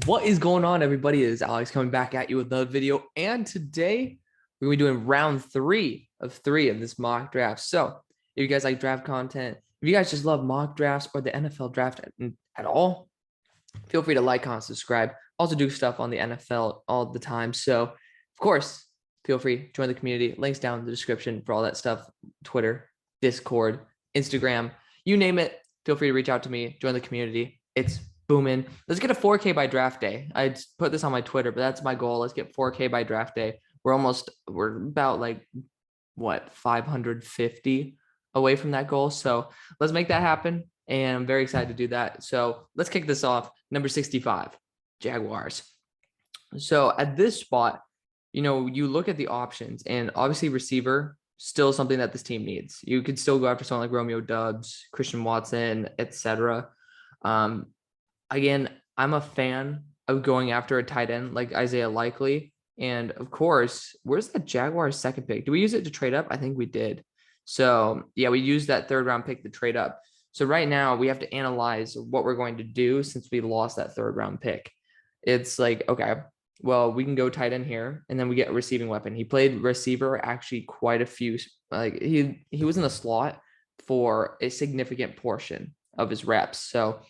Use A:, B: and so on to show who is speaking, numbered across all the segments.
A: What is going on, everybody? It is Alex coming back at you with another video. And today we're going to be doing round three of this mock draft. So if you guys like draft content, if you guys just love mock drafts or the NFL draft at all, feel free to like, comment, subscribe. Also do stuff on the NFL all the time. So of course, feel free, join the community. Links down in the description for all that stuff. Twitter, Discord, Instagram, you name it. Feel free to reach out to me, join the community. It's booming. Let's get a 4K by draft day. I put this on my Twitter, but that's my goal. Let's get 4K by draft day. We're about like what, 550 away from that goal. So let's make that happen. And I'm very excited to do that. So let's kick this off. Number 65, Jaguars. So at this spot, you look at the options, and obviously receiver, still something that this team needs. You could still go after someone like Romeo Doubs, Christian Watson, etc. Again, I'm a fan of going after a tight end like Isaiah Likely. And of course, where's that Jaguars second pick? Do we use it to trade up? I think we did. So yeah, we used that third round pick to trade up. So right now we have to analyze what we're going to do since we lost that third round pick. It's like, okay, well, we can go tight end here, and then we get a receiving weapon. He played receiver actually quite a few. Like he was in the slot for a significant portion of his reps. So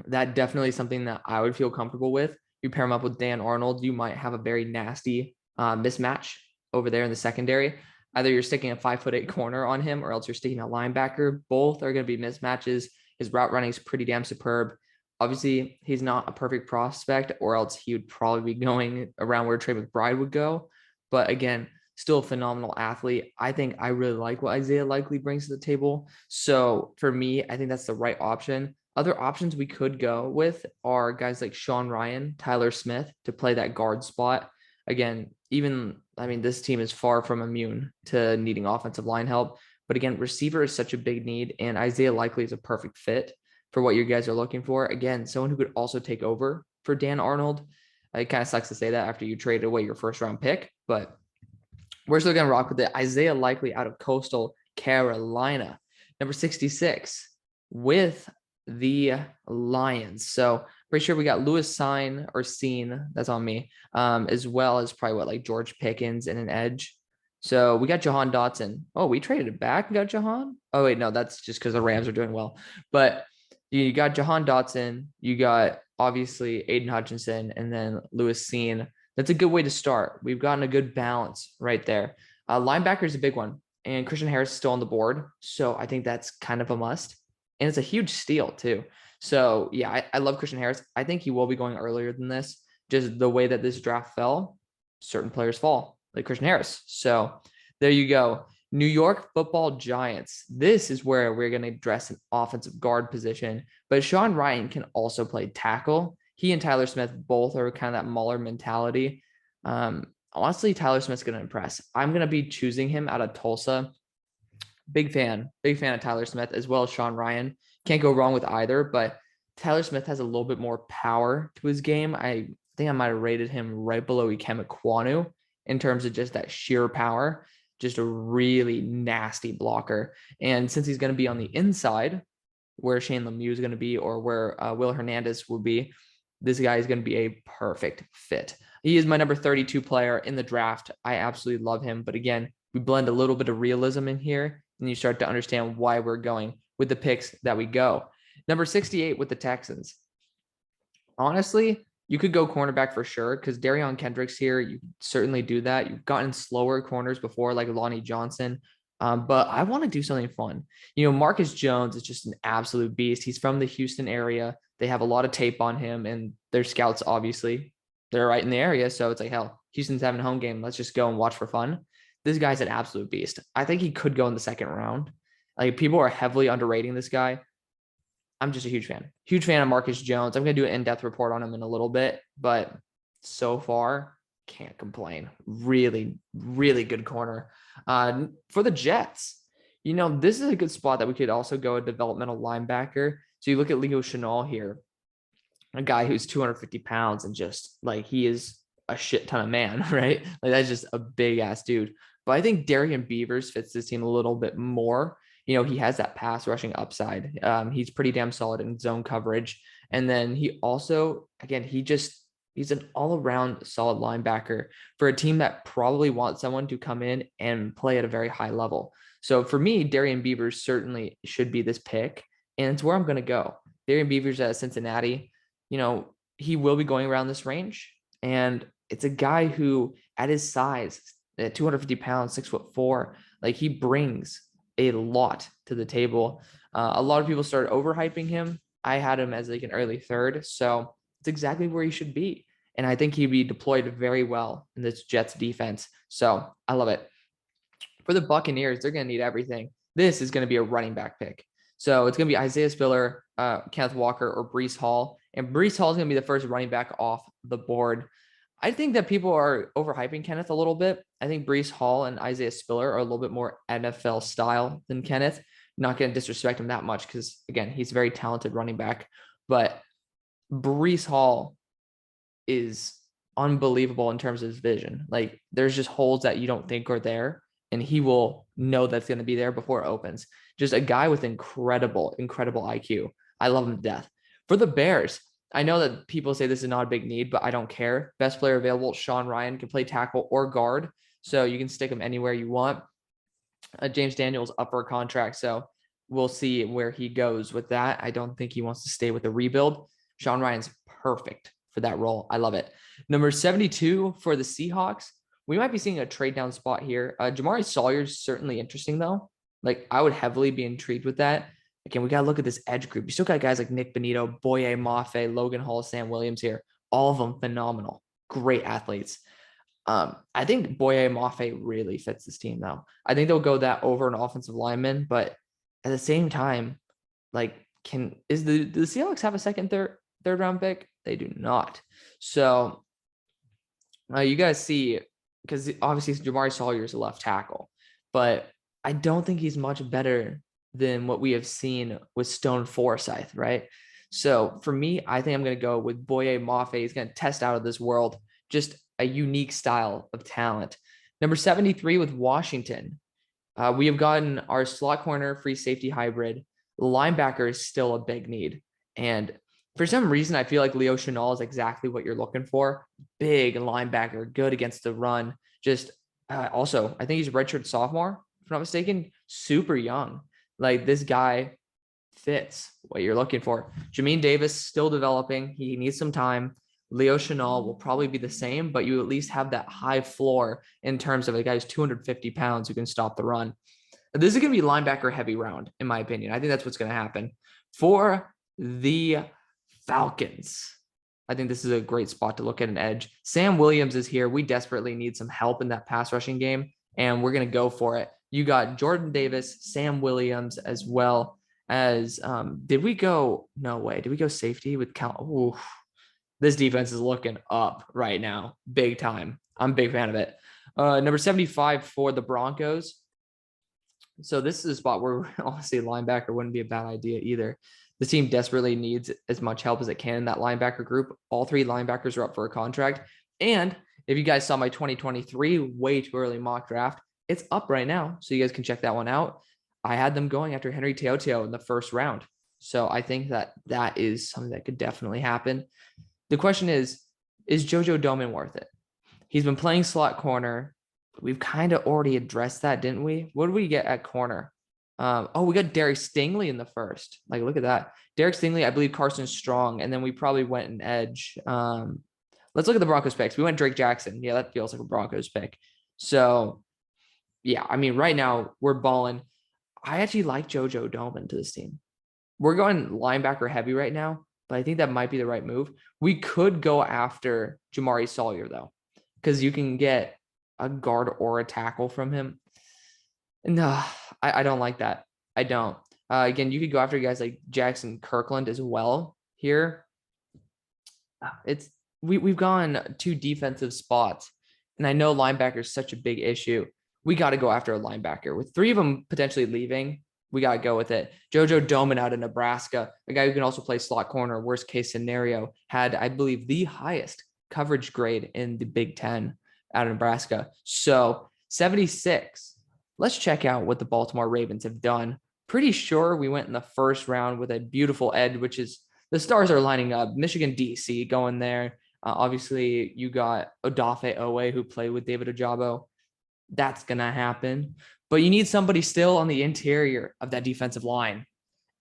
A: that definitely is something that I would feel comfortable with. You pair him up with Dan Arnold, you might have a very nasty mismatch over there in the secondary. Either you're sticking a 5'8" corner on him, or else you're sticking a linebacker. Both are going to be mismatches. His route running is pretty damn superb. Obviously, he's not a perfect prospect, or else he would probably be going around where Trey McBride would go. But again, still a phenomenal athlete. I think I really like what Isaiah Likely brings to the table. So for me, I think that's the right option. Other options we could go with are guys like Sean Ryan, Tyler Smith to play that guard spot. Again, this team is far from immune to needing offensive line help. But again, receiver is such a big need, and Isaiah Likely is a perfect fit for what you guys are looking for. Again, someone who could also take over for Dan Arnold. It kind of sucks to say that after you traded away your first round pick, but we're still going to rock with it. Isaiah Likely out of Coastal Carolina, number 66 with the Lions. So pretty sure we got Lewis Sign or Scene, that's on me, as well as probably George Pickens and an edge. So we got Jahan Dotson. Oh, we traded it back and got Jahan. Oh wait, no, that's just because the Rams are doing well. But you got Jahan Dotson, you got obviously Aidan Hutchinson, and then Lewis Scene. That's a good way to start. We've gotten a good balance right there. Linebacker is a big one, and Christian Harris is still on the board, so I think that's kind of a must. And it's a huge steal too. So yeah, I love Christian Harris. I think he will be going earlier than this. Just the way that this draft fell, certain players fall, like Christian Harris. So there you go. New York Football Giants. This is where we're going to address an offensive guard position. But Sean Ryan can also play tackle. He and Tyler Smith both are kind of that mauler mentality. Honestly, Tyler Smith's going to impress. I'm going to be choosing him out of Tulsa. Big fan of Tyler Smith as well as Sean Ryan. Can't go wrong with either, but Tyler Smith has a little bit more power to his game. I think I might have rated him right below Ikem Ekwonu in terms of just that sheer power, just a really nasty blocker. And since he's going to be on the inside where Shane Lemieux is going to be, or where Will Hernandez will be, this guy is going to be a perfect fit. He is my number 32 player in the draft. I absolutely love him. But again, we blend a little bit of realism in here, and you start to understand why we're going with the picks that we go. Number 68 with the Texans. Honestly, you could go cornerback for sure, because Darion Kendrick's here. You certainly do that. You've gotten slower corners before, like Lonnie Johnson. But I want to do something fun. Marcus Jones is just an absolute beast. He's from the Houston area. They have a lot of tape on him, and their scouts, obviously, they're right in the area. So it's like, hell, Houston's having a home game. Let's just go and watch for fun. This guy's an absolute beast. I think he could go in the second round. Like, people are heavily underrating this guy. I'm just a huge fan. Huge fan of Marcus Jones. I'm going to do an in-depth report on him in a little bit, but so far, can't complain. Really, really good corner. For the Jets, this is a good spot that we could also go a developmental linebacker. So you look at Leo Chenal here, a guy who's 250 pounds and just he is a shit ton of man, right? Like, that's just a big ass dude. But I think Darian Beavers fits this team a little bit more. He has that pass rushing upside. He's pretty damn solid in zone coverage. And then he also, again, he's an all-around solid linebacker for a team that probably wants someone to come in and play at a very high level. So for me, Darrian Beavers certainly should be this pick, and it's where I'm going to go. Darrian Beavers at Cincinnati, he will be going around this range, and it's a guy who, at his size, at 250 pounds, 6'4", like he brings a lot to the table. A lot of people started overhyping him. I had him as like an early third, so it's exactly where he should be. And I think he'd be deployed very well in this Jets defense. So I love it. For the Buccaneers, they're going to need everything. This is going to be a running back pick. So it's going to be Isaiah Spiller, Kenneth Walker, or Breece Hall. And Breece Hall is going to be the first running back off the board. I think that people are overhyping Kenneth a little bit. I think Breece Hall and Isaiah Spiller are a little bit more NFL style than Kenneth. Not going to disrespect him that much because, again, he's a very talented running back. But Breece Hall is unbelievable in terms of his vision. Like, there's just holes that you don't think are there, and he will know that's going to be there before it opens. Just a guy with incredible IQ. I love him to death. For the Bears, I know that people say this is not a big need, but I don't care. Best player available, Sean Ryan, can play tackle or guard, so you can stick him anywhere you want. James Daniels up for a contract, so we'll see where he goes with that. I don't think he wants to stay with the rebuild. Sean Ryan's perfect for that role. I love it. Number 72 for the Seahawks. We might be seeing a trade down spot here. Jamari Sawyer's certainly interesting, though. Like, I would heavily be intrigued with that. Again, we got to look at this edge group. You still got guys like Nick Bonito, Boye Mafe, Logan Hall, Sam Williams here. All of them phenomenal. Great athletes. I think Boye Mafe really fits this team, though. I think they'll go that over an offensive lineman, but at the same time, like, do the Seahawks have a second, third round pick? They do not. So you guys see, because obviously Jamari Sawyer is a left tackle, but I don't think he's much better than what we have seen with Stone Forsythe, right? So for me, I think I'm going to go with Boye Mafe. He's going to test out of this world, just a unique style of talent. Number 73 with Washington. We have gotten our slot corner, free safety hybrid. Linebacker is still a big need. And for some reason, I feel like Leo Chenal is exactly what you're looking for. Big linebacker, good against the run. Just also, I think he's a redshirt sophomore, if I'm not mistaken, super young. Like, this guy fits what you're looking for. Jamin Davis still developing. He needs some time. Leo Chenal will probably be the same, but you at least have that high floor in terms of a guy who's 250 pounds who can stop the run. This is going to be linebacker heavy round, in my opinion. I think that's what's going to happen. For the Falcons, I think this is a great spot to look at an edge. Sam Williams is here. We desperately need some help in that pass rushing game, and we're going to go for it. You got Jordan Davis, Sam Williams, as well as, did we go safety with Cal? Ooh, this defense is looking up right now, big time. I'm a big fan of it. Number 75 for the Broncos. So this is a spot where honestly linebacker wouldn't be a bad idea either. The team desperately needs as much help as it can in that linebacker group. All three linebackers are up for a contract. And if you guys saw my 2023 way too early mock draft, it's up right now. So you guys can check that one out. I had them going after Henry Teoteo in the first round. So I think that is something that could definitely happen. The question is JoJo Domann worth it? He's been playing slot corner. We've kind of already addressed that, didn't we? What did we get at corner? We got Derek Stingley in the first. Like, look at that. Derek Stingley, I believe Carson Strong, and then we probably went an edge. Let's look at the Broncos picks. We went Drake Jackson. Yeah, that feels like a Broncos pick. So, yeah, I mean, right now we're balling. I actually like JoJo Domann to this team. We're going linebacker heavy right now, but I think that might be the right move. We could go after Jamari Sawyer, though, because you can get a guard or a tackle from him. No, I don't like that. I don't. Again, you could go after guys like Jackson Kirkland as well here. We've gone two defensive spots, and I know linebacker is such a big issue. We got to go after a linebacker. With three of them potentially leaving, we got to go with it. JoJo Domann out of Nebraska, a guy who can also play slot corner, worst case scenario, had, I believe, the highest coverage grade in the Big Ten out of Nebraska. So 76. Let's check out what the Baltimore Ravens have done. Pretty sure we went in the first round with a beautiful edge, which is the stars are lining up. Michigan, DC going there. Obviously, you got Odafe Owe, who played with David Ojabo. That's going to happen. But you need somebody still on the interior of that defensive line.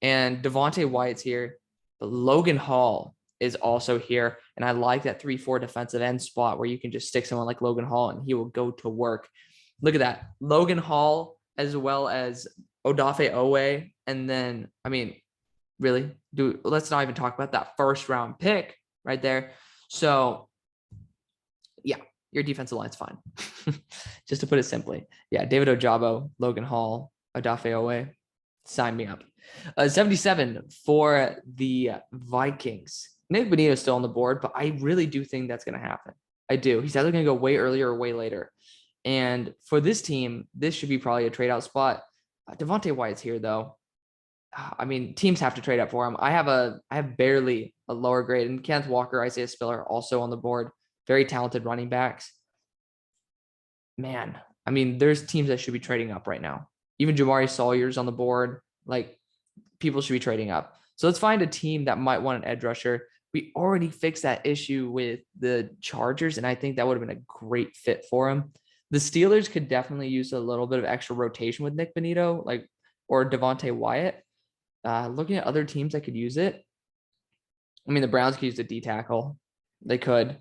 A: And Devontae Wyatt's here. But Logan Hall is also here. And I like that 3-4 defensive end spot where you can just stick someone like Logan Hall and he will go to work. Look at that. Logan Hall as well as Odafe Owe. And then, I mean, really, let's not even talk about that first round pick right there. So, yeah, your defensive line's fine. Just to put it simply. Yeah, David Ojabo, Logan Hall, Odafe Owe. Sign me up. 77 for the Vikings. Nick Bonito is still on the board, but I really do think that's going to happen. I do. He's either going to go way earlier or way later. And for this team, this should be probably a trade out spot. Devontae Wyatt's here, though. I mean, teams have to trade up for him. I have barely a lower grade. And Kenneth Walker, Isaiah Spiller also on the board. Very talented running backs. Man, I mean, there's teams that should be trading up right now. Even Jamari Sawyer's on the board. Like, people should be trading up. So let's find a team that might want an edge rusher. We already fixed that issue with the Chargers, and I think that would have been a great fit for him. The Steelers could definitely use a little bit of extra rotation with Nick Bonito, or Devontae Wyatt. Looking at other teams that could use it. I mean, the Browns could use a D tackle. They could.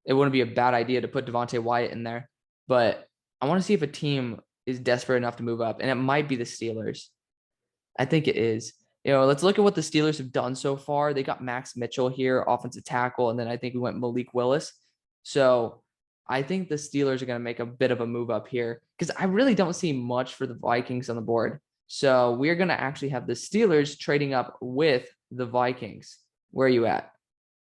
A: It wouldn't be a bad idea to put Devontae Wyatt in there. But I want to see if a team is desperate enough to move up, and it might be the Steelers. I think it is. Let's look at what the Steelers have done so far. They got Max Mitchell here, offensive tackle, and then I think we went Malik Willis. So I think the Steelers are going to make a bit of a move up here because I really don't see much for the Vikings on the board. So we're going to actually have the Steelers trading up with the Vikings. Where are you at?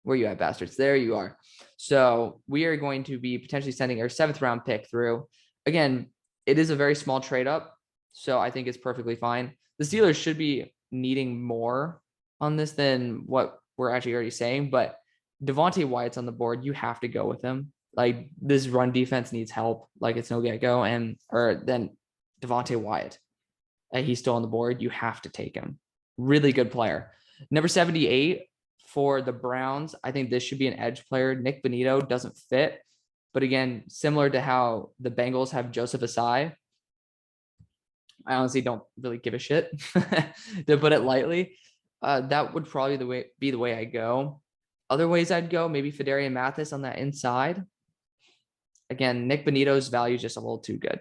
A: Where are you at, bastards? There you are. So we are going to be potentially sending our 7th round pick through. Again, it is a very small trade up, so I think it's perfectly fine. The Steelers should be needing more on this than what we're actually already saying, but Devontae Wyatt's on the board. You have to go with him. Like, this run defense needs help. Like, it's no get-go. Or then Devontae Wyatt. He's still on the board. You have to take him. Really good player. Number 78 for the Browns. I think this should be an edge player. Nick Bonito doesn't fit. But again, similar to how the Bengals have Joseph Asai, I honestly don't really give a shit, to put it lightly. That would probably be the way I go. Other ways I'd go, maybe Fedarian Mathis on that inside. Again, Nick Bonito's value is just a little too good.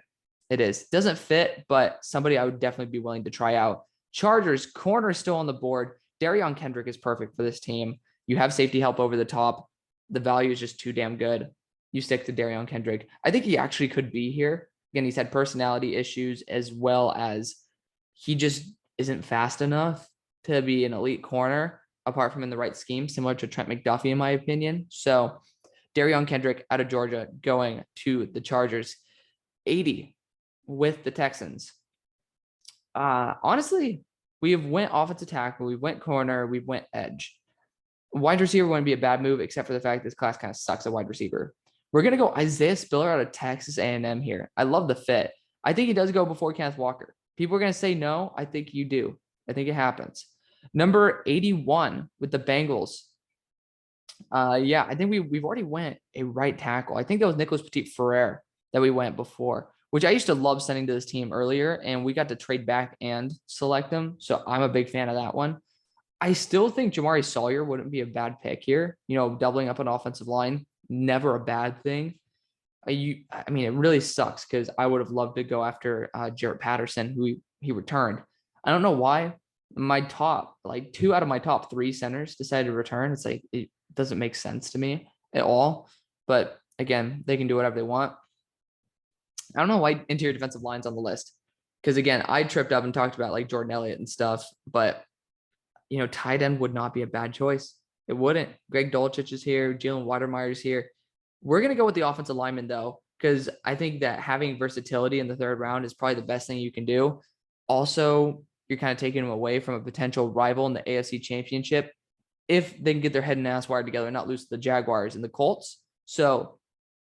A: It is. Doesn't fit, but somebody I would definitely be willing to try out. Chargers, corner still on the board. Darion Kendrick is perfect for this team. You have safety help over the top. The value is just too damn good. You stick to Darion Kendrick. I think he actually could be here. Again, he's had personality issues as well as he just isn't fast enough to be an elite corner apart from in the right scheme, similar to Trent McDuffie, in my opinion. So Darion Kendrick out of Georgia going to the Chargers. 80 with the Texans. Honestly, we have went offensive tackle, we went corner, we went edge. Wide receiver wouldn't be a bad move, except for the fact this class kind of sucks at wide receiver. We're going to go Isaiah Spiller out of Texas A&M here. I love the fit. I think he does go before Kenneth Walker. People are going to say no. I think you do. I think it happens. Number 81 with the Bengals. Yeah, I think we've already went a right tackle. I think that was Nicholas Petit-Frere that we went before, which I used to love sending to this team earlier, and we got to trade back and select them. So I'm a big fan of that one. I still think Jamari Sawyer wouldn't be a bad pick here. Doubling up an offensive line, never a bad thing. I mean, it really sucks because I would have loved to go after Jarrett Patterson, who he returned. I don't know why. My top, 2 out of my top 3 centers decided to return. It's like, it doesn't make sense to me at all. But again, they can do whatever they want. I don't know why interior defensive line's on the list. Because again, I tripped up and talked about Jordan Elliott and stuff, but tight end would not be a bad choice. It wouldn't. Greg Dulcich is here. Jalen Weidermeyer is here. We're going to go with the offensive lineman, though, because I think that having versatility in the 3rd round is probably the best thing you can do. Also, you're kind of taking them away from a potential rival in the AFC Championship if they can get their head and ass wired together and not lose to the Jaguars and the Colts. So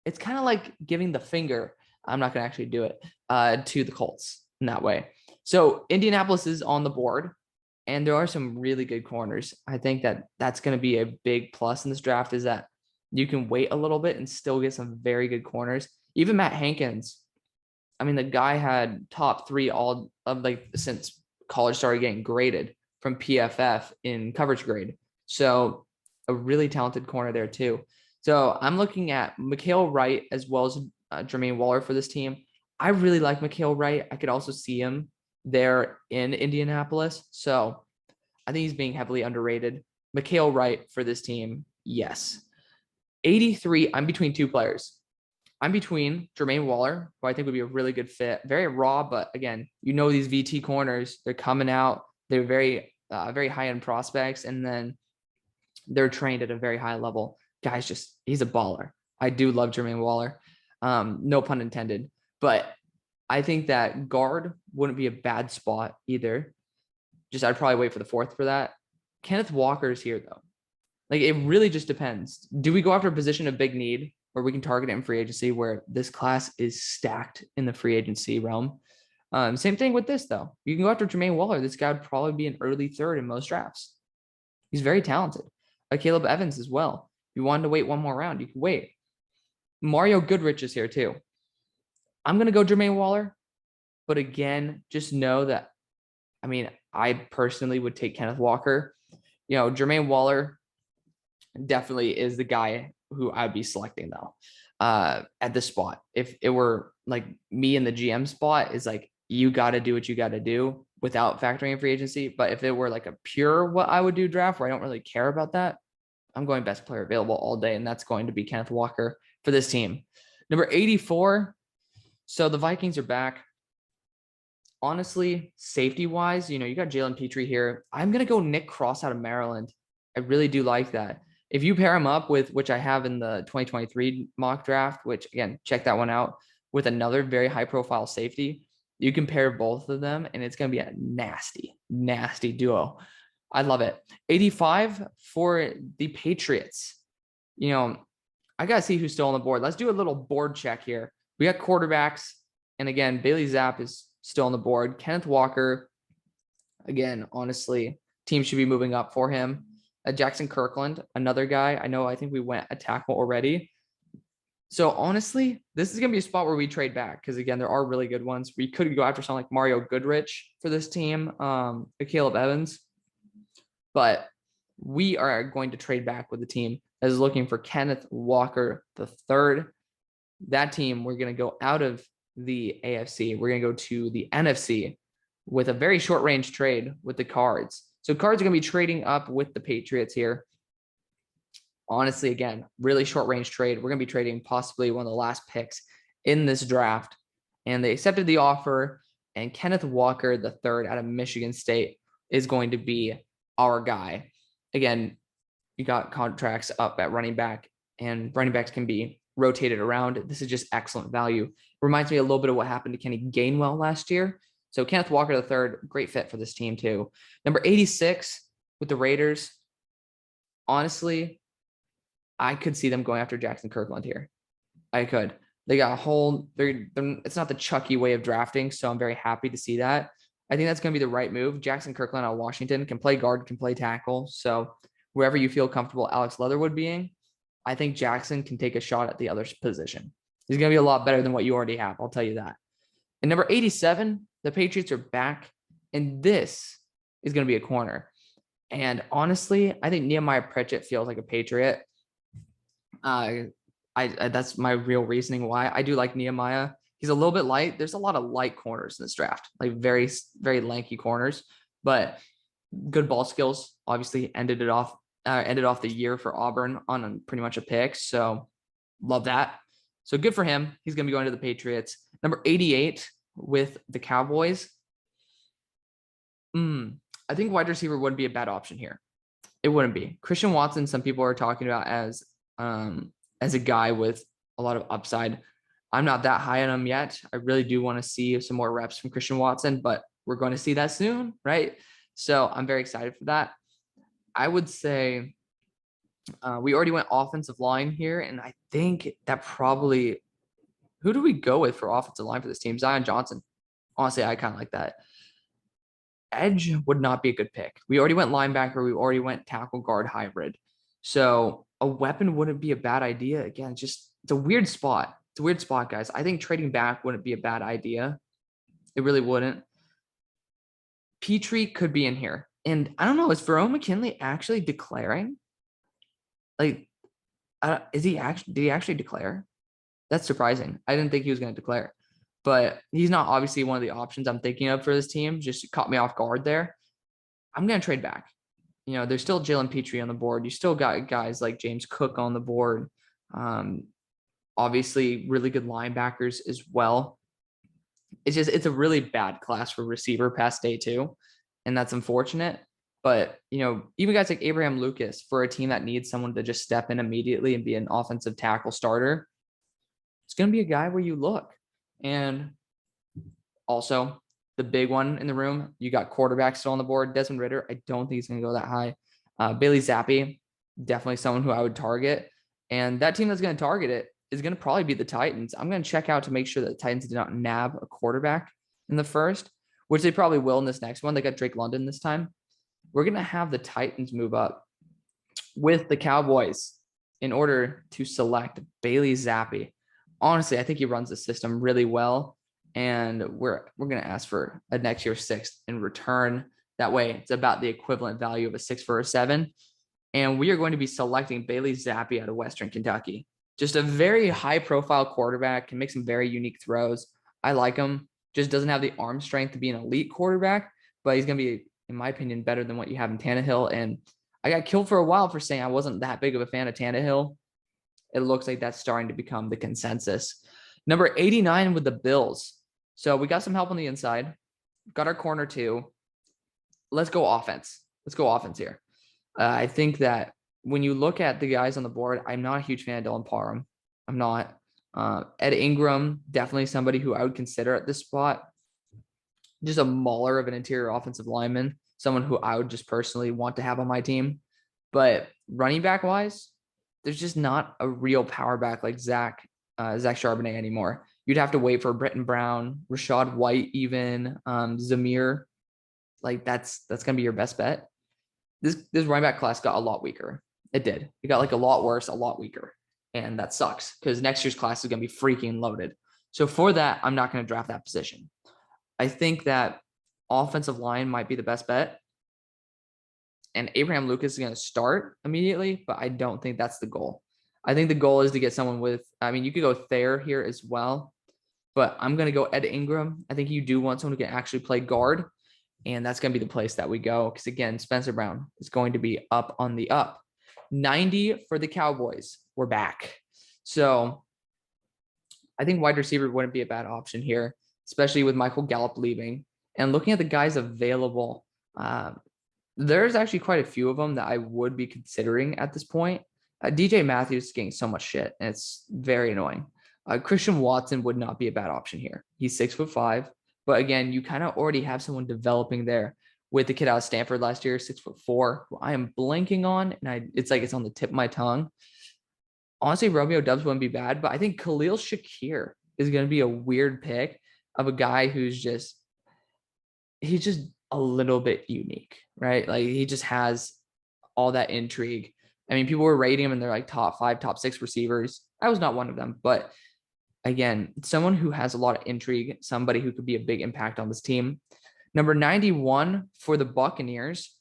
A: it's kind of like giving the finger. I'm not going to actually do it to the Colts in that way. So Indianapolis is on the board. And there are some really good corners. I think that that's going to be a big plus in this draft is that you can wait a little bit and still get some very good corners. Even Matt Hankins, I mean, the guy had top 3 all of like since college started getting graded from PFF in coverage grade. So a really talented corner there too. So I'm looking at Mykael Wright as well as Jermaine Waller for this team. I really like Mykael Wright. I could also see him there in Indianapolis. So I think he's being heavily underrated. Mykael Wright for this team, yes. 83, I'm between 2 players. I'm between Jermaine Waller, who I think would be a really good fit. Very raw, but again, you know these VT corners, they're coming out. They're very high-end prospects, and then they're trained at a very high level. Guy's just, he's a baller. I do love Jermaine Waller. No pun intended. But I think that guard wouldn't be a bad spot either. Just I'd probably wait for the 4th for that. Kenneth Walker's here, though. Like, it really just depends. Do we go after a position of big need where we can target it in free agency where this class is stacked in the free agency realm? Same thing with this, though. You can go after Jermaine Waller. This guy would probably be an early 3rd in most drafts. He's very talented. Caleb Evans as well. If you wanted to wait one more round, you can wait. Mario Goodrich is here too. I'm going to go Jermaine Waller. But again, just know that, I mean, I personally would take Kenneth Walker. You know, Jermaine Waller definitely is the guy who I'd be selecting though at this spot. If it were like me in the GM spot, is like, you got to do what you got to do without factoring in free agency. But if it were like a pure what I would do draft where I don't really care about that, I'm going best player available all day. And that's going to be Kenneth Walker for this team. Number 84. So the Vikings are back. Honestly, safety wise, you know, you got Jalen Petrie here. I'm going to go Nick Cross out of Maryland. I really do like that. If you pair him up with, which I have in the 2023 mock draft, which again, check that one out, with another very high profile safety, you can pair both of them and it's going to be a nasty, nasty duo. I love it. 85 for the Patriots. You know, I got to see who's still on the board. Let's do a little board check here. We got quarterbacks. And again, Bailey Zapp is still on the board. Kenneth Walker, again, honestly, team should be moving up for him. Jackson Kirkland, another guy. I think we went a tackle already. So honestly, this is going to be a spot where we trade back because, again, there are really good ones. We could go after someone like Mario Goodrich for this team, Caleb Evans. But we are going to trade back with the team that is looking for Kenneth Walker III. That team, we're going to go out of the AFC. We're going to go to the NFC with a very short range trade with the Cards. So Cards are going to be trading up with the Patriots here. Honestly, again, really short range trade. We're going to be trading possibly one of the last picks in this draft. And they accepted the offer. And Kenneth Walker III out of Michigan State is going to be our guy. Again, you got contracts up at running back, and running backs can be rotated around. This is just excellent value. Reminds me a little bit of what happened to Kenny Gainwell last year. So Kenneth Walker III, great fit for this team too. Number 86 with the Raiders. Honestly, I could see them going after Jackson Kirkland here. I could. They got a whole, it's not the Chucky way of drafting, so I'm very happy to see that. I think that's going to be the right move. Jackson Kirkland out of Washington can play guard, can play tackle. So wherever you feel comfortable Alex Leatherwood being, I think Jackson can take a shot at the other position. He's going to be a lot better than what you already have. I'll tell you that. And number 87, the Patriots are back, and this is going to be a corner. And honestly, I think Nehemiah Pritchett feels like a Patriot. That's my real reasoning why. I do like Nehemiah. He's a little bit light. There's a lot of light corners in this draft, like very, very lanky corners, but good ball skills. Obviously, ended off the year for Auburn on pretty much a pick. So love that. So good for him. He's going to be going to the Patriots. Number 88 with the Cowboys. I think wide receiver wouldn't be a bad option here. It wouldn't be. Christian Watson, some people are talking about as a guy with a lot of upside. I'm not that high on him yet. I really do want to see some more reps from Christian Watson, but we're going to see that soon, right? So I'm very excited for that. I would say we already went offensive line here, and I think that probably – who do we go with for offensive line for this team? Zion Johnson. Honestly, I kind of like that. edge would not be a good pick. We already went linebacker. We already went tackle guard hybrid. So a weapon wouldn't be a bad idea. Again, it's a weird spot. It's a weird spot, guys. I think trading back wouldn't be a bad idea. It really wouldn't. Petrie could be in here. And I don't know, is Verone McKinley actually declaring? Like, did he actually declare? That's surprising. I didn't think he was going to declare, but he's not obviously one of the options I'm thinking of for this team. Just caught me off guard there. I'm going to trade back. There's still Jalen Petrie on the board. You still got guys like James Cook on the board. Obviously really good linebackers as well. It's a really bad class for receiver past day 2. And that's unfortunate. But, even guys like Abraham Lucas, for a team that needs someone to just step in immediately and be an offensive tackle starter, it's going to be a guy where you look. And also, the big one in the room, you got quarterback still on the board. Desmond Ridder, I don't think he's going to go that high. Bailey Zappi, definitely someone who I would target. And that team that's going to target it is going to probably be the Titans. I'm going to check out to make sure that the Titans did not nab a quarterback in the first, which they probably will in this next one. They got Drake London this time. We're going to have the Titans move up with the Cowboys in order to select Bailey Zappi. Honestly, I think he runs the system really well, and we're going to ask for a next year 6th in return. That way, it's about the equivalent value of a 6 for a 7. And we are going to be selecting Bailey Zappi out of Western Kentucky. Just a very high-profile quarterback, can make some very unique throws. I like him. Just doesn't have the arm strength to be an elite quarterback, but he's going to be, in my opinion, better than what you have in Tannehill. And I got killed for a while for saying I wasn't that big of a fan of Tannehill. It looks like that's starting to become the consensus. Number 89 with the Bills. So we got some help on the inside. Got our corner 2. Let's go offense. Let's go offense here. I think that when you look at the guys on the board, I'm not a huge fan of Dylan Parham. I'm not. Ed Ingram, definitely somebody who I would consider at this spot. Just a mauler of an interior offensive lineman, someone who I would just personally want to have on my team. But running back wise, there's just not a real power back like Zach Charbonnet anymore. You'd have to wait for Britton Brown, Rashad White, even Zamir. Like that's going to be your best bet. This running back class got a lot weaker. It did. It got like a lot worse, a lot weaker. And that sucks because next year's class is going to be freaking loaded. So for that, I'm not going to draft that position. I think that offensive line might be the best bet. And Abraham Lucas is going to start immediately, but I don't think that's the goal. I think the goal is to get someone with, you could go Thayer here as well, but I'm going to go Ed Ingram. I think you do want someone who can actually play guard, and that's going to be the place that we go. Because again, Spencer Brown is going to be up on the up. 90 for the Cowboys. We're back. So I think wide receiver wouldn't be a bad option here, especially with Michael Gallup leaving. And looking at the guys available, there's actually quite a few of them that I would be considering at this point. DJ Matthews is getting so much shit, and it's very annoying. Christian Watson would not be a bad option here. He's 6'5", but again, you kind of already have someone developing there with the kid out of Stanford last year, 6'4", who I am blanking on, and it's like it's on the tip of my tongue. Honestly, Romeo Doubs wouldn't be bad, but I think Khalil Shakir is going to be a weird pick of a guy he's just a little bit unique, right? Like he just has all that intrigue. People were rating him and they're like top 5, top 6 receivers. I was not one of them, but again, someone who has a lot of intrigue, somebody who could be a big impact on this team. Number 91 for the Buccaneers.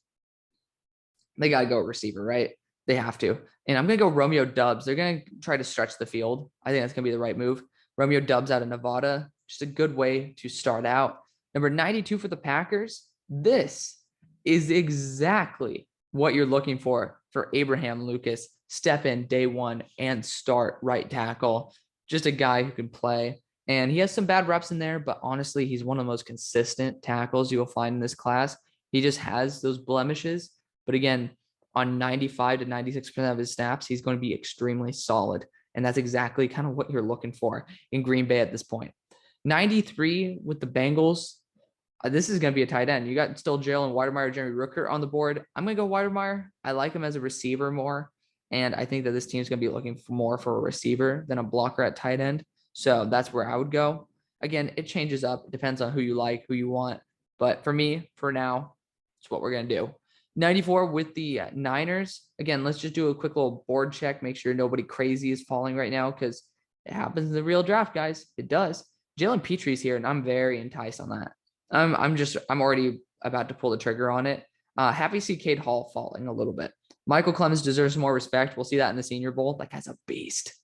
A: They got to go receiver, right? They have to. And I'm going to go Romeo Doubs. They're going to try to stretch the field. I think that's going to be the right move. Romeo Doubs out of Nevada. Just a good way to start out. Number 92 for the Packers. This is exactly what you're looking for Abraham Lucas. Step in day 1 and start right tackle. Just a guy who can play. And he has some bad reps in there, but honestly, he's one of the most consistent tackles you'll find in this class. He just has those blemishes. But again, on 95 to 96% of his snaps, he's going to be extremely solid. And that's exactly kind of what you're looking for in Green Bay at this point. 93 with the Bengals. This is going to be a tight end. You got still Jalen Weidemeyer, Jeremy Rooker on the board. I'm going to go Weidemeyer. I like him as a receiver more. And I think that this team's going to be looking for a receiver than a blocker at tight end. So that's where I would go. Again, it changes up. It depends on who you like, who you want. But for me, for now, it's what we're going to do. 94 with the Niners. Again, let's just do a quick little board check. Make sure nobody crazy is falling right now because it happens in the real draft, guys. It does. Jalen Petre's here, and I'm very enticed on that. I'm already about to pull the trigger on it. Happy to see Cade Hall falling a little bit. Michael Clemens deserves more respect. We'll see that in the Senior Bowl. That guy's a beast.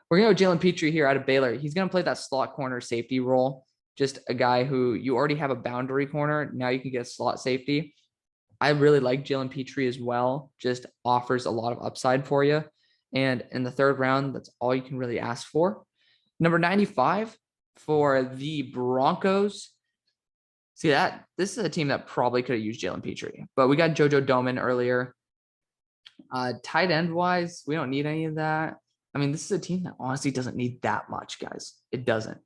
A: We're going to go Jalen Petre here out of Baylor. He's going to play that slot corner safety role. Just a guy who you already have a boundary corner. Now you can get a slot safety. I really like Jalen Petre as well. Just offers a lot of upside for you. And in the third round, that's all you can really ask for. Number 95 for the Broncos. See that? This is a team that probably could have used Jalen Petre. But we got JoJo Domann earlier. Tight end wise, we don't need any of that. I mean, this is a team that honestly doesn't need that much, guys. It doesn't.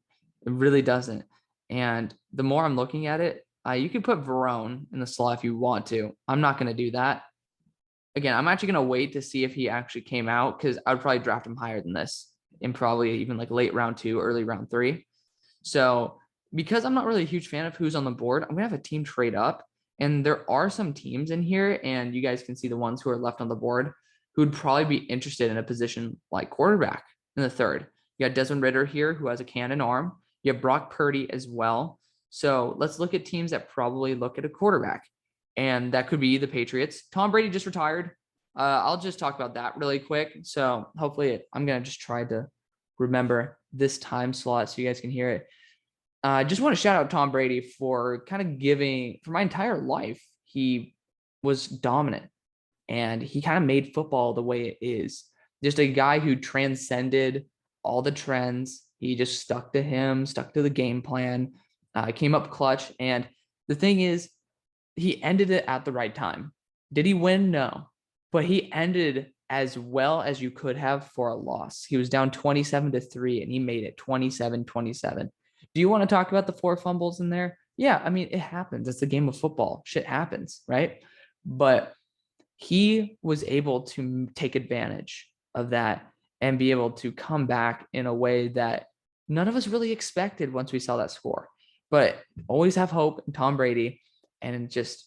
A: It really doesn't. And the more I'm looking at it, you can put Verone in the slot if you want to. I'm not going to do that. Again, I'm actually going to wait to see if he actually came out because I would probably draft him higher than this in probably even like late round 2, early round 3. So because I'm not really a huge fan of who's on the board, I'm going to have a team trade up. And there are some teams in here, and you guys can see the ones who are left on the board who would probably be interested in a position like quarterback in the third. You got Desmond Ridder here, who has a cannon arm. You have Brock Purdy as well. So let's look at teams that probably look at a quarterback, and that could be the Patriots. Tom Brady just retired. I'll just talk about that really quick. So hopefully I'm going to just try to remember this time slot so you guys can hear it. I just want to shout out Tom Brady for kind of giving, for my entire life, he was dominant and he kind of made football the way it is. Just a guy who transcended all the trends. He just stuck to the game plan, came up clutch. And the thing is, he ended it at the right time. Did he win? No, but he ended as well as you could have for a loss. He was down 27-3 and he made it 27-27. Do you want to talk about the 4 fumbles in there? Yeah, I mean, it happens. It's a game of football. Shit happens, right? But he was able to take advantage of that and be able to come back in a way that none of us really expected once we saw that score. But always have hope in Tom Brady, and just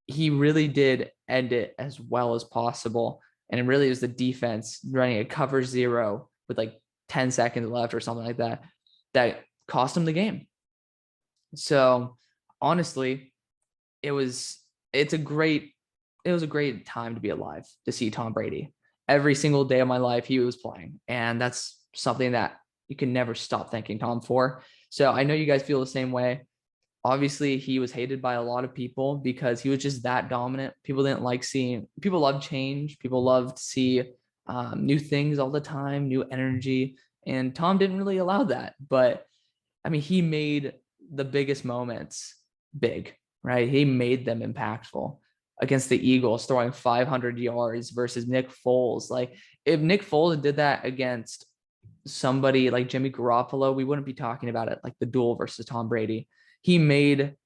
A: he really did end it as well as possible. And it really was the defense running a cover 0 with like 10 seconds left or something like that, that cost him the game. So honestly, it was a great time to be alive, to see Tom Brady. Every single day of my life, he was playing. And that's something that you can never stop thanking Tom for. So I know you guys feel the same way. Obviously, he was hated by a lot of people because he was just that dominant. People love change. People love to see new things all the time, new energy. And Tom didn't really allow that. But I mean, he made the biggest moments big, right? He made them impactful against the Eagles, throwing 500 yards versus Nick Foles. Like, if Nick Foles did that against somebody like Jimmy Garoppolo, we wouldn't be talking about it like the duel versus Tom Brady. He made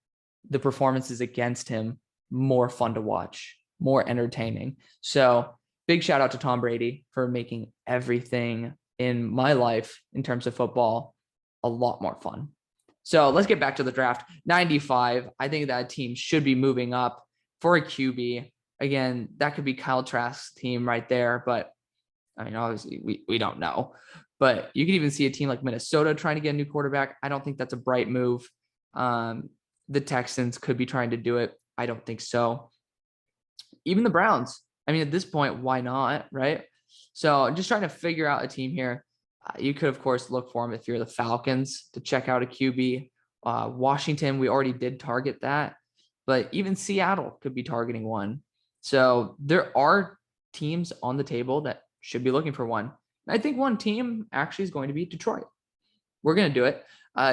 A: the performances against him more fun to watch, more entertaining. So big shout out to Tom Brady for making everything in my life in terms of football a lot more fun. So let's get back to the draft. 95, I think that team should be moving up for a QB. Again, that could be Kyle Trask's team right there, but I mean, obviously we don't know. But you could even see a team like Minnesota trying to get a new quarterback. I don't think that's a bright move. The Texans could be trying to do it. I don't think so. Even the Browns. I mean, at this point, why not, right? So just trying to figure out a team here. You could, of course, look for them if you're the Falcons to check out a QB. Washington, we already did target that. But even Seattle could be targeting one. So there are teams on the table that should be looking for one. I think one team actually is going to be Detroit. We're going to do it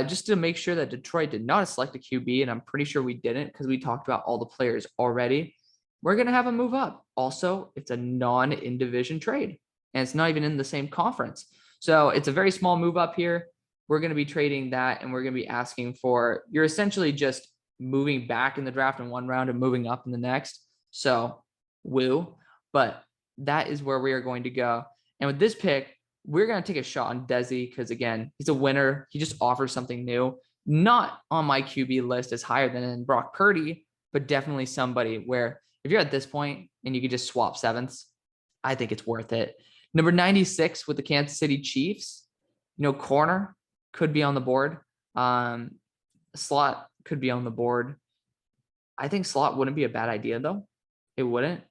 A: just to make sure that Detroit did not select a QB, and I'm pretty sure we didn't because we talked about all the players already. We're going to have a move up. Also, it's a non-in-division trade, and it's not even in the same conference. So it's a very small move up here. We're going to be trading that, and we're going to be asking for, you're essentially just moving back in the draft in one round and moving up in the next. So woo, but that is where we are going to go. And with this pick, we're going to take a shot on Desi because, again, he's a winner. He just offers something new. Not on my QB list as higher than Brock Purdy, but definitely somebody where if you're at this point and you could just swap sevenths, I think it's worth it. Number 96 with the Kansas City Chiefs, corner could be on the board. Slot could be on the board. I think slot wouldn't be a bad idea, though. It wouldn't.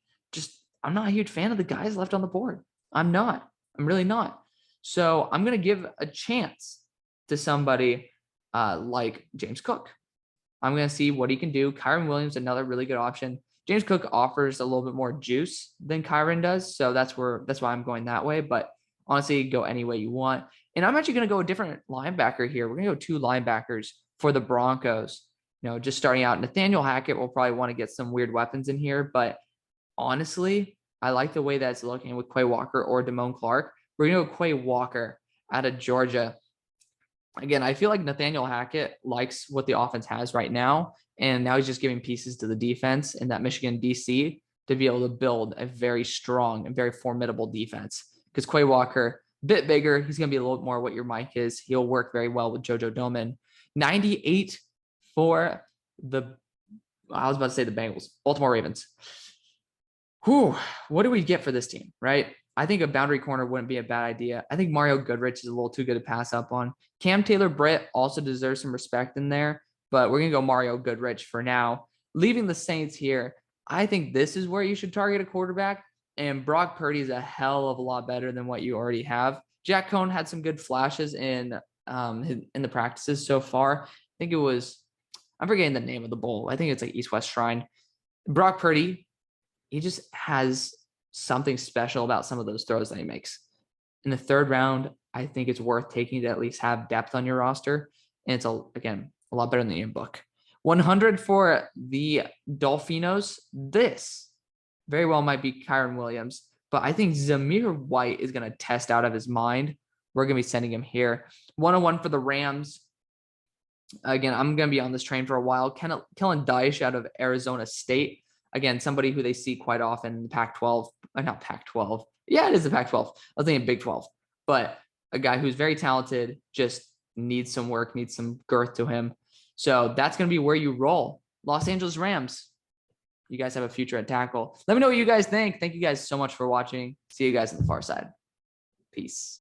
A: I'm not a huge fan of the guys left on the board. I'm not. I'm really not. So I'm going to give a chance to somebody like James Cook. I'm going to see what he can do. Kyren Williams, another really good option. James Cook offers a little bit more juice than Kyren does. So that's why I'm going that way. But honestly, go any way you want. And I'm actually going to go a different linebacker here. We're going to go 2 linebackers for the Broncos. Just starting out, Nathaniel Hackett will probably want to get some weird weapons in here. But honestly, I like the way that's looking with Quay Walker or Damone Clark. We're going to go Quay Walker out of Georgia. Again, I feel like Nathaniel Hackett likes what the offense has right now. And now he's just giving pieces to the defense in that Michigan DC to be able to build a very strong and very formidable defense. Because Quay Walker, a bit bigger, he's going to be a little more what your Mike is. He'll work very well with JoJo Domann. 98 for the Bengals, Baltimore Ravens. What do we get for this team, right? I think a boundary corner wouldn't be a bad idea. I think Mario Goodrich is a little too good to pass up on. Cam Taylor-Britt also deserves some respect in there, but we're going to go Mario Goodrich for now. Leaving the Saints here, I think this is where you should target a quarterback, and Brock Purdy is a hell of a lot better than what you already have. Jack Cohn had some good flashes in the practices so far. I think it was, I'm forgetting the name of the bowl. I think it's like East West Shrine. Brock Purdy, he just has something special about some of those throws that he makes. In the 3rd round, I think it's worth taking to at least have depth on your roster. And it's, again, a lot better than the book. 100 for the Dolphinos. This very well might be Kyren Williams, but I think Zamir White is going to test out of his mind. We're going to be sending him here. 101 for the Rams. Again, I'm going to be on this train for a while. Kellen Dyche out of Arizona State. Again, somebody who they see quite often in the Pac-12. Not Pac-12. Yeah, it is the Pac-12. I was thinking Big 12. But a guy who's very talented, just needs some work, needs some girth to him. So that's going to be where you roll. Los Angeles Rams. You guys have a future at tackle. Let me know what you guys think. Thank you guys so much for watching. See you guys on the far side. Peace.